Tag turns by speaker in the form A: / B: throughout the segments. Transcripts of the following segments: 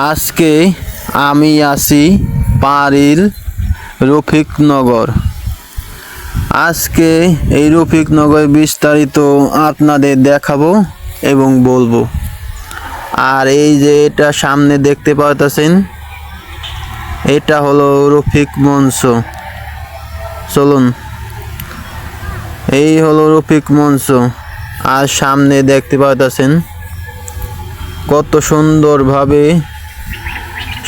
A: আজকে আমি আছি পারিল রফিকনগর। আজকে এই রফিকনগর বিস্তারিত আপনাদের দেখাবো এবং বলবো। আর এই যে এটা সামনে দেখতে পাচ্ছেন, এটা হলো রফিক মঞ্চ। চলুন, এই হলো রফিক মঞ্চ। আর সামনে দেখতে পাচ্ছেন কত সুন্দরভাবে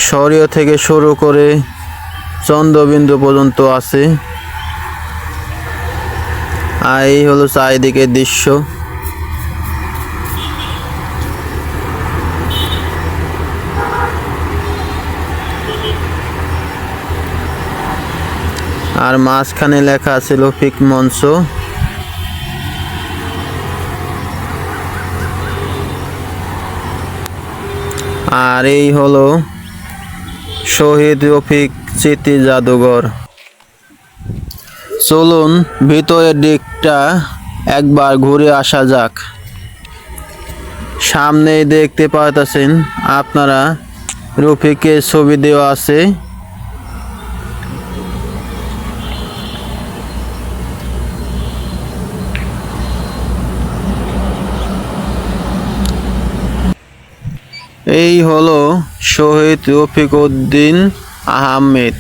A: শরীয় থেকে শুরু করে চন্দ্রবিন্দু পর্যন্ত আছে। আর এই হলো চারিদিকের দৃশ্য। আর মাঝখানে লেখা আছে রফিক মঞ্চ। আর এই হলো শহীদ রফিক স্মৃতি জাদুঘর। চলুন ভিতরের দিকটা একবার ঘুরে আসা যাক। সামনে দেখতে পাচ্ছেন আপনারা রফিকের ছবি দেওয়া আছে। এই হলো শহীদ রফিক উদ্দিন আহমেদ।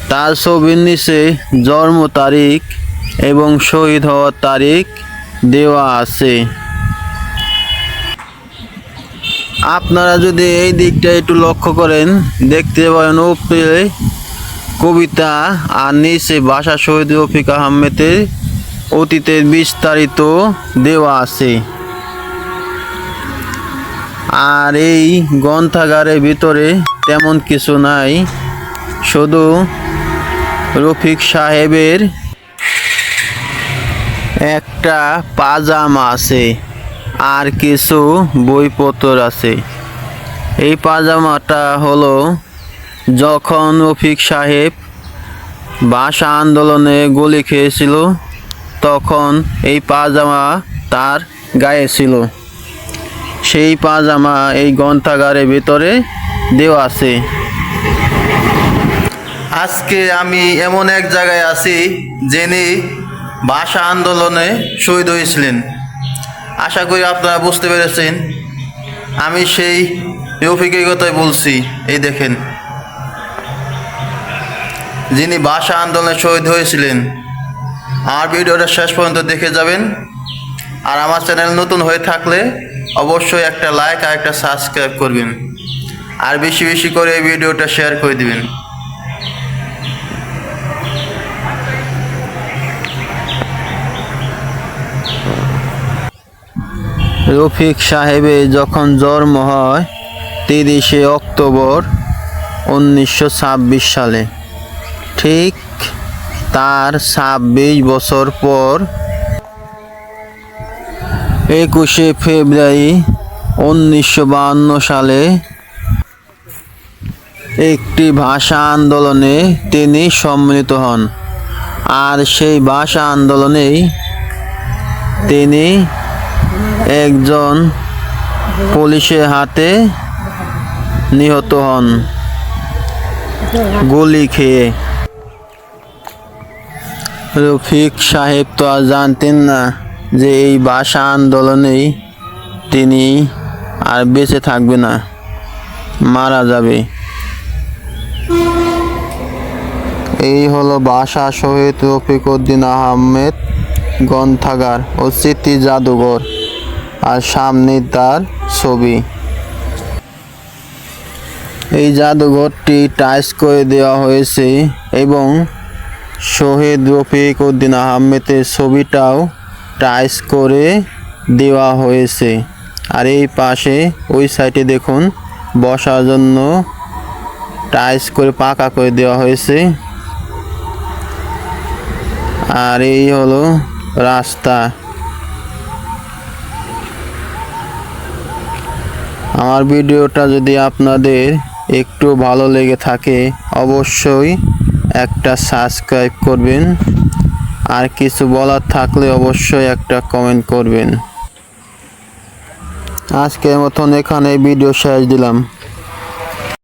A: তার ছবির নিচে জন্ম তারিখ এবং শহীদ হওয়ার তারিখ দেওয়া আছে। আপনারা যদি এই দিকটা একটু লক্ষ্য করেন, দেখতে পাবেন উপরে কবিতা আর নিচে ভাষা শহীদ রফিক আহমেদের অতীতের বিস্তারিত দেওয়া আছে। আর এই গ্রন্থাগারের ভিতরে তেমন কিছু নাই, শুধু রফিক সাহেবের একটা পাজামা আছে আর কিছু বইপত্র আছে। এই পাজামাটা হলো যখন রফিক সাহেব ভাষা আন্দোলনে গুলি খেয়েছিল, তখন এই পাজামা তার গায়ে ছিল। সেই পাজামা এই গ্রন্থাগারের ভিতরে দেওয়া আছে। আজকে আমি এমন এক জায়গায় আছি যিনি ভাষা আন্দোলনে শহীদ হয়েছিলেন। আশা করি আপনারা বুঝতে পেরেছেন আমি সেই রফিকের কথাই বলছি। এই দেখেন, যিনি ভাষা আন্দোলনে শহীদ হয়েছিলেন। আর ভিডিওটা শেষ পর্যন্ত দেখে যাবেন। আর আমার চ্যানেল নতুন হয়ে থাকলে অবশ্যই একটা লাইক আর একটা সাবস্ক্রাইব করবেন। আর বেশি বেশি করে এই ভিডিওটা শেয়ার করে দিবেন। রফিক সাহেবের যখন জন্ম হয় 30শে অক্টোবর 1926 সালে, ঠিক তার 26 বছর পর 21শে ফেব্রুয়ারি 1952 সালে একটি ভাষা আন্দোলনে তিনি সম্মিলিত হন। আর সেই ভাষা আন্দোলনেই তিনি একজন পুলিশের হাতে নিহত হন গুলি খেয়ে। রফিক সাহেব তো আর জানতেন না যে এই ভাষা আন্দোলনেই তিনি আর বেঁচে থাকবে না, মারা যাবে। এই হলো ভাষা শহীদ রফিক উদ্দিন আহমেদ গ্রন্থাগার ও স্মৃতি জাদুঘর। আর সামনে তার ছবি। এই জাদুঘরটি টাইলস করে দেওয়া হয়েছে এবং শহীদ রফিক উদ্দিন আহমেদের ছবিটাও টাইলস করে দেওয়া হয়েছে। আর এই পাশে ওই সাইডে দেখুন বসার জন্য টাইলস করে পাকা করে দেওয়া হয়েছে। আর এই হলো রাস্তা। আমার ভিডিওটা যদি আপনাদের একটু ভালো লেগে থাকে অবশ্যই একটা সাবস্ক্রাইব করবেন। আর কিছু বলার থাকলে অবশ্যই একটা কমেন্ট করবেন। আজকের মতন এখানে ভিডিও শেষ দিলাম।